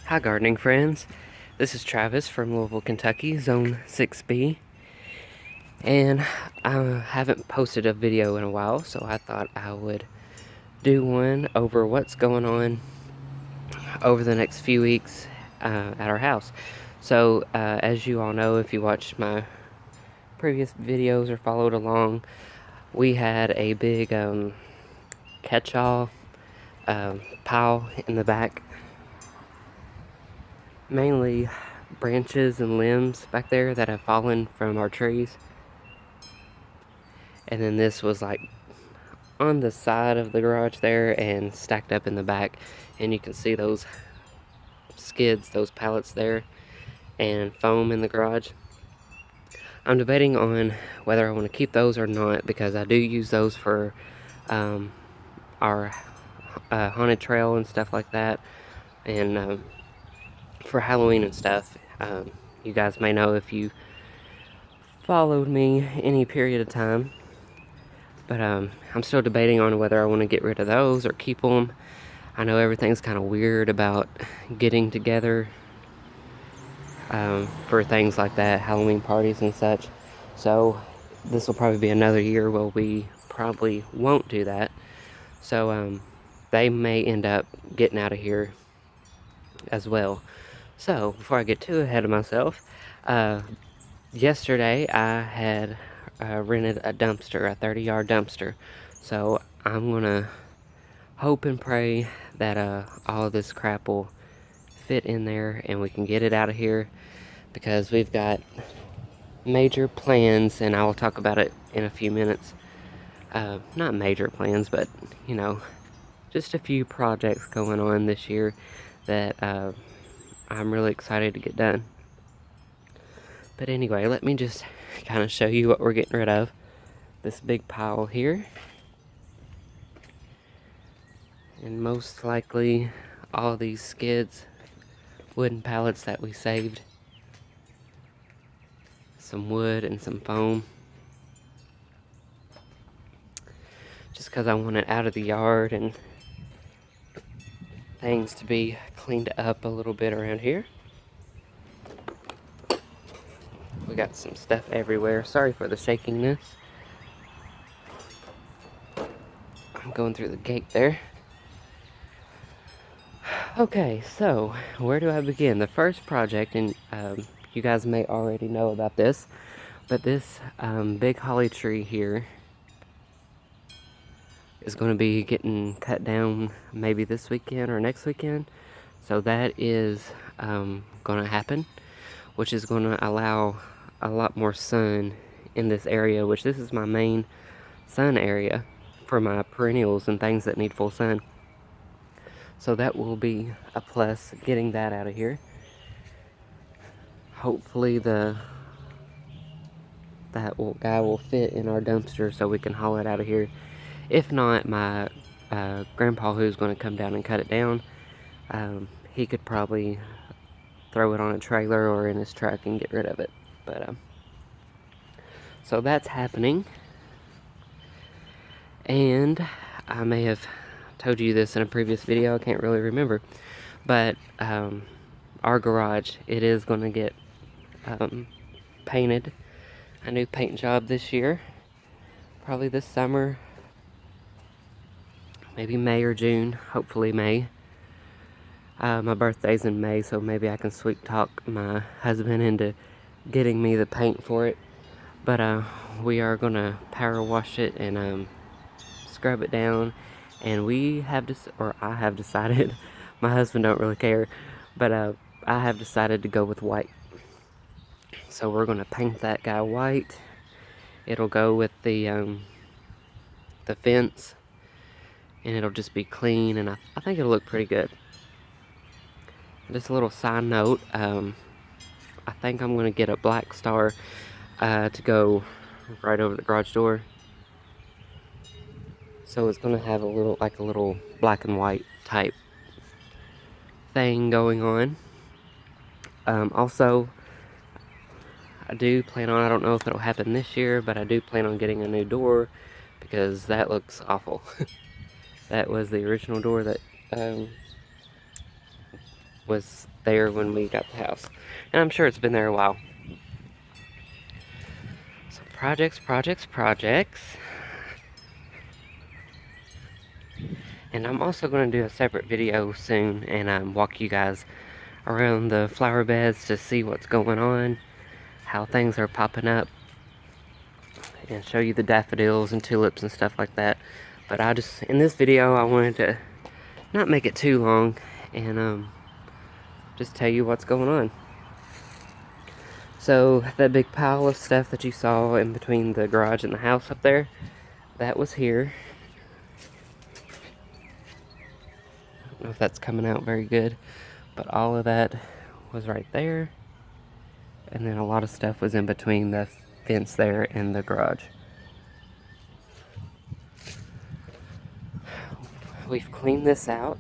Hi gardening friends, this is Travis from Louisville, Kentucky, Zone 6B, and I haven't posted a video in a while, so I thought I would do one over what's going on over the next few weeks at our house. So as you all know, if you watched my previous videos or followed along, we had a big catch-all pile in the back, mainly branches and limbs back there that have fallen from our trees. And then this was like on the side of the garage there and stacked up in the back, and you can see those skids, those pallets there, and foam in the garage. I'm debating on whether I want to keep those or not, because I do use those for our haunted trail and stuff like that, and for Halloween and stuff. You guys may know if you followed me any period of time. But I'm still debating on whether I want to get rid of those or keep them. I know everything's kind of weird about getting together for things like that, Halloween parties and such. So this will probably be another year where we probably won't do that. So they may end up getting out of here as well. So before I get too ahead of myself, yesterday I had rented a dumpster, a 30-yard dumpster. So I'm gonna hope and pray that all of this crap will fit in there and we can get it out of here, because we've got major plans, and I will talk about it in a few minutes. Not major plans, but you know, just a few projects going on this year that I'm really excited to get done. But anyway, let me just kind of show you what we're getting rid of. This big pile here, and most likely all these skids, wooden pallets that we saved, some wood and some foam, just because I want it out of the yard and things to be cleaned up a little bit around here. We got some stuff everywhere. Sorry for the shakiness. I'm going through the gate there. Okay, so where do I begin? The first project, and you guys may already know about this, but this big holly tree here is going to be getting cut down maybe this weekend or next weekend. So that is going to happen, which is going to allow a lot more sun in this area, which this is my main sun area for my perennials and things that need full sun. So that will be a plus, getting that out of here. Hopefully that guy will fit in our dumpster so we can haul it out of here. If not, my grandpa, who's going to come down and cut it down, he could probably throw it on a trailer or in his truck and get rid of it. But so that's happening. And I may have told you this in a previous video, I can't really remember, but our garage, it is going to get painted, a new paint job this year, probably this summer, maybe May or June, hopefully May. My birthday's in May, so maybe I can sweet talk my husband into getting me the paint for it. But we are going to power wash it and scrub it down, and I have decided, my husband don't really care, but I have decided to go with white. So we're going to paint that guy white. It'll go with the fence, and it'll just be clean, and I think it'll look pretty good. Just a little side note, I think I'm going to get a black star to go right over the garage door. So it's going to have a little black and white type thing going on. Also, I do plan on, I don't know if it'll happen this year, but I do plan on getting a new door, because that looks awful. That was the original door that was there when we got the house. And I'm sure it's been there a while. So projects, projects, projects. And I'm also going to do a separate video soon and walk you guys around the flower beds to see what's going on, how things are popping up, and show you the daffodils and tulips and stuff like that. But in this video, I wanted to not make it too long and just tell you what's going on. So that big pile of stuff that you saw in between the garage and the house up there, that was here. I don't know if that's coming out very good, but all of that was right there. And then a lot of stuff was in between the fence there and the garage. We've cleaned this out.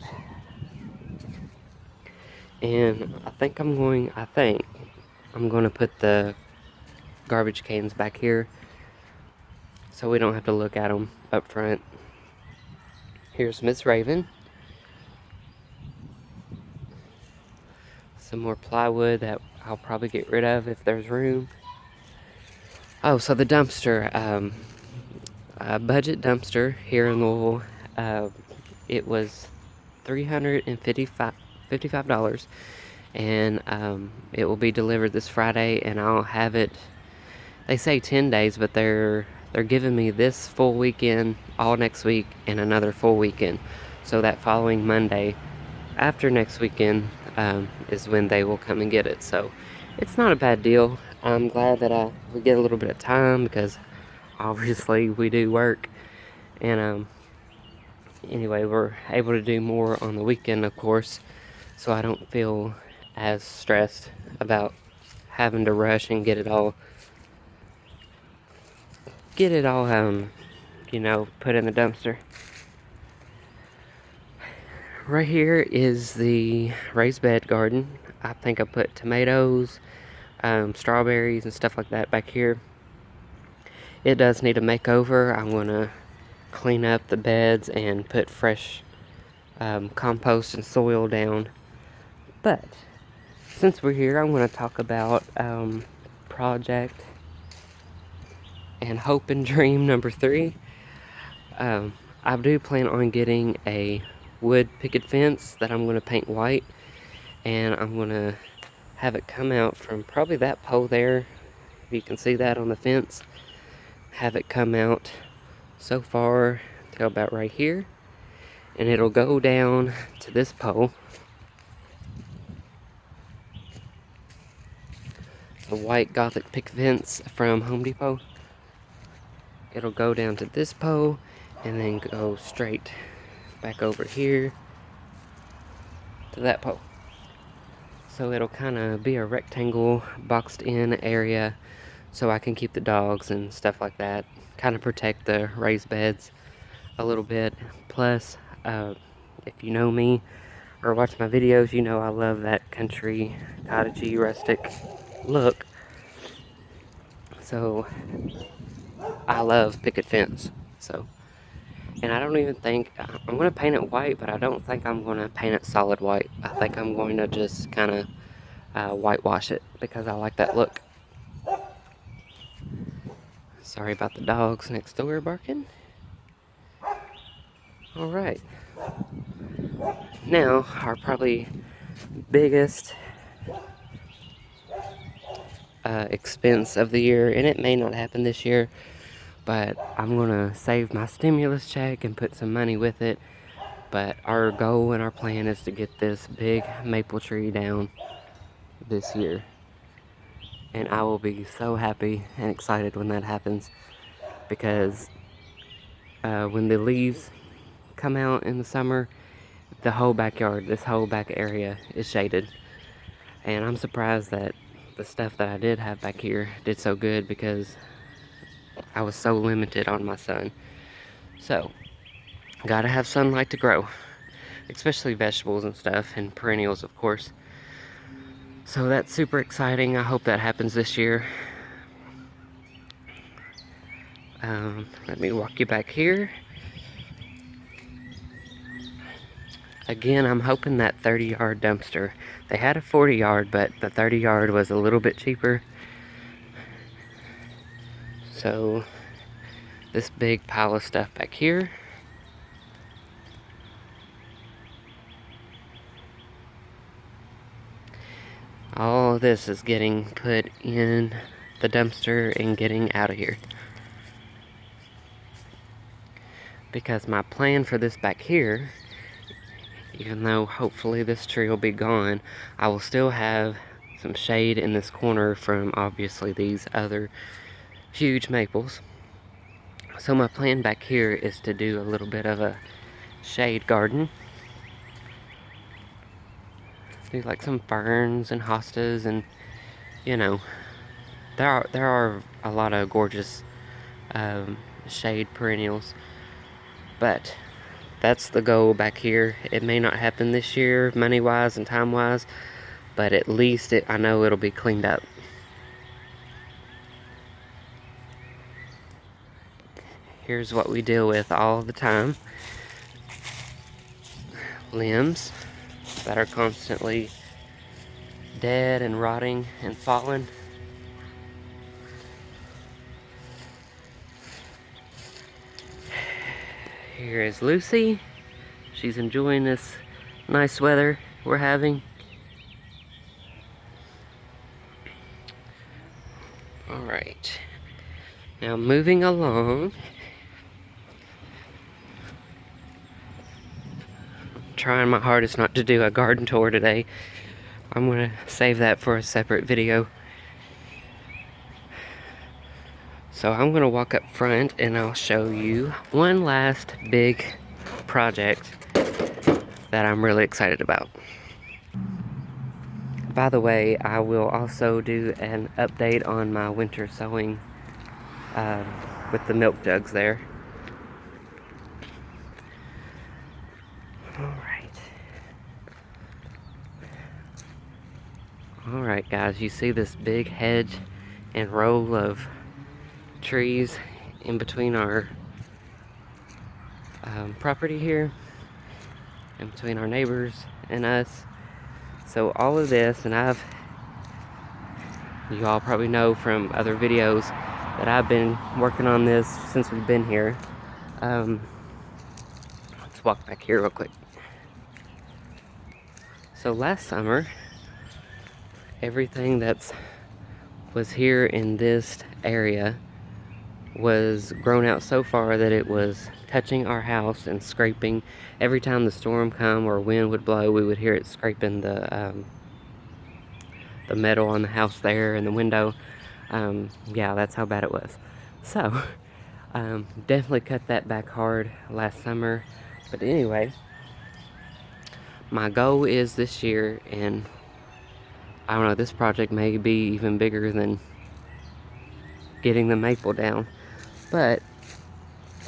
And I think I'm going to put the garbage cans back here so we don't have to look at them up front. Here's Miss Raven. Some more plywood that I'll probably get rid of if there's room. Oh, so the dumpster, a budget dumpster here in Louisville. It was $355, and it will be delivered this Friday, and I'll have it. They say 10 days, but they're giving me this full weekend, all next week, and another full weekend. So that following Monday, after next weekend, is when they will come and get it. So it's not a bad deal. I'm glad that we get a little bit of time because obviously we do work, and anyway, we're able to do more on the weekend, of course, so I don't feel as stressed about having to rush and get it all you know, put in the dumpster. Right here is the raised bed garden. I think I put tomatoes, strawberries and stuff like that back here. It does need a makeover. I'm gonna clean up the beds and put fresh compost and soil down. But since we're here, I'm going to talk about project and hope and dream number 3. I do plan on getting a wood picket fence that I'm going to paint white, and I'm going to have it come out from probably that pole there, if you can see that on the fence. Have it come out so far till about right here, and it'll go down to this pole. A white Gothic picket fence from Home Depot. It'll go down to this pole and then go straight back over here to that pole. So it'll kind of be a rectangle boxed in area so I can keep the dogs and stuff like that. Kind of protect the raised beds a little bit. Plus, if you know me or watch my videos, you know I love that country, cottagey, rustic look. So I love picket fence. So, and I don't even think I'm going to paint it white, but I don't think I'm going to paint it solid white. I think I'm going to just kind of whitewash it because I like that look. Sorry about the dogs next door barking. All right. Now, our probably biggest expense of the year, and it may not happen this year, but I'm gonna save my stimulus check and put some money with it. But our goal and our plan is to get this big maple tree down this year, and I will be so happy and excited when that happens, because when the leaves come out in the summer, the whole backyard, this whole back area is shaded. And I'm surprised that the stuff that I did have back here did so good, because I was so limited on my sun. So, gotta have sunlight to grow, especially vegetables and stuff, and perennials, of course. So that's super exciting. I hope that happens this year. Let me walk you back here. Again, I'm hoping that 30-yard dumpster. They had a 40-yard, but the 30-yard was a little bit cheaper. So, this big pile of stuff back here. All of this is getting put in the dumpster and getting out of here. Because my plan for this back here, even though hopefully this tree will be gone, I will still have some shade in this corner from obviously these other huge maples. So my plan back here is to do a little bit of a shade garden. Do like some ferns and hostas, and you know, there are a lot of gorgeous shade perennials. But that's the goal back here. It may not happen this year, money-wise and time-wise, but at least I know it'll be cleaned up. Here's what we deal with all the time. Limbs that are constantly dead and rotting and falling. Here is Lucy. She's enjoying this nice weather we're having. Alright. Now moving along. Trying my hardest not to do a garden tour today. I'm gonna save that for a separate video. So I'm gonna walk up front and I'll show you one last big project that I'm really excited about. By the way, I will also do an update on my winter sowing with the milk jugs there. Alright guys, you see this big hedge and row of trees in between our property here, in between our neighbors and us. So all of this, and you all probably know from other videos that I've been working on this since we've been here. Let's walk back here real quick. So last summer, everything that was here in this area was grown out so far that it was touching our house and scraping. Every time the storm come or wind would blow, we would hear it scraping the metal on the house there and the window. Yeah, that's how bad it was. So definitely cut that back hard last summer. But anyway, my goal is this year, and I don't know, this project may be even bigger than getting the maple down, but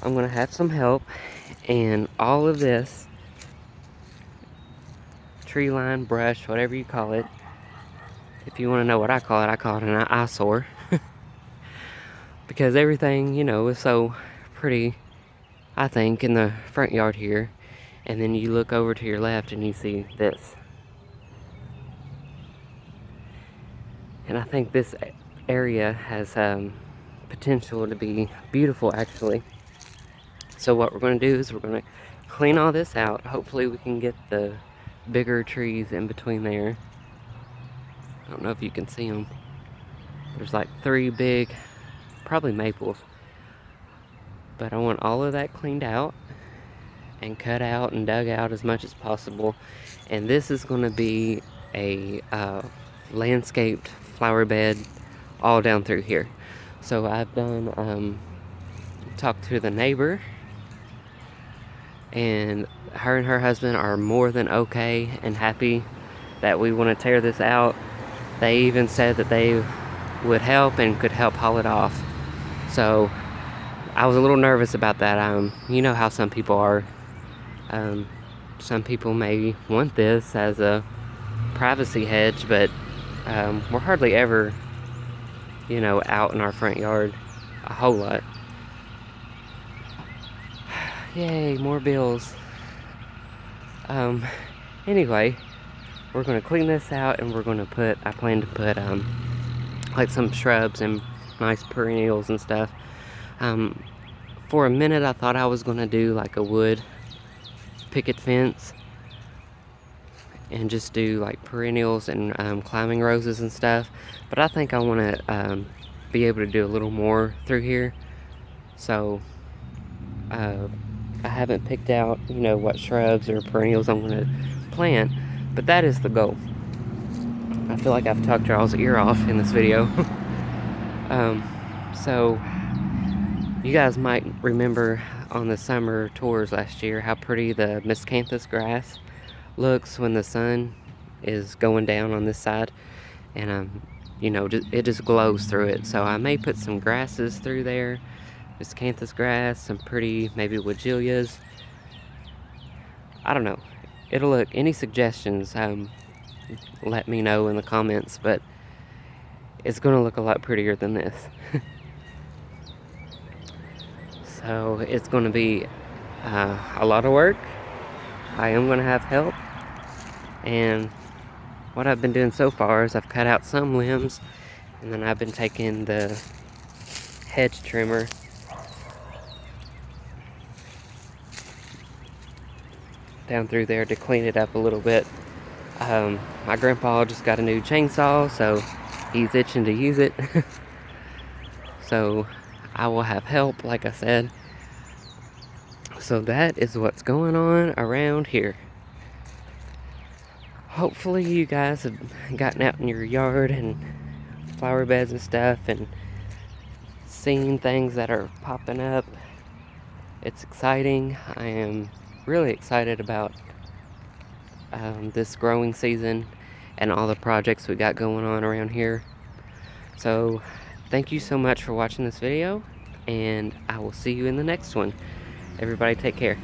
I'm gonna have some help, and all of this tree line, brush, whatever you call it, if you want to know what I call it an eyesore. Because everything, you know, is so pretty, I think, in the front yard here, and then you look over to your left and you see this. And I think this area has potential to be beautiful, actually. So what we're going to do is we're going to clean all this out. Hopefully we can get the bigger trees in between there. I don't know if you can see them. There's like 3 big, probably maples. But I want all of that cleaned out and cut out and dug out as much as possible. And this is going to be a landscaped flower bed all down through here. So I've done talked to the neighbor, and her husband are more than okay and happy that we want to tear this out. They even said that they would help and could help haul it off. So I was a little nervous about that. You know how some people are. Some people may want this as a privacy hedge, but we're hardly ever, you know, out in our front yard a whole lot. Yay, more bills. Um, anyway, we're gonna clean this out, and we're gonna put, I plan to put, like some shrubs and nice perennials and stuff. For a minute, I thought I was gonna do like a wood picket fence and just do like perennials and climbing roses and stuff. But I think I want to be able to do a little more through here. So I haven't picked out, you know, what shrubs or perennials I'm going to plant, but that is the goal. I feel like I've talked y'all's ear off in this video. So you guys might remember on the summer tours last year how pretty the miscanthus grass looks when the sun is going down on this side, and you know, it just glows through it. So I may put some grasses through there, miscanthus grass, some pretty maybe weigelias. I don't know, it'll look, any suggestions, let me know in the comments, but it's gonna look a lot prettier than this. So it's gonna be a lot of work. I am gonna have help, and what I've been doing so far is I've cut out some limbs, and then I've been taking the hedge trimmer down through there to clean it up a little bit. My grandpa just got a new chainsaw, so he's itching to use it. So I will have help, like I said. So that is what's going on around here. Hopefully you guys have gotten out in your yard and flower beds and stuff and seen things that are popping up. It's exciting. I am really excited about this growing season and all the projects we got going on around here. So thank you so much for watching this video, and I will see you in the next one. Everybody take care.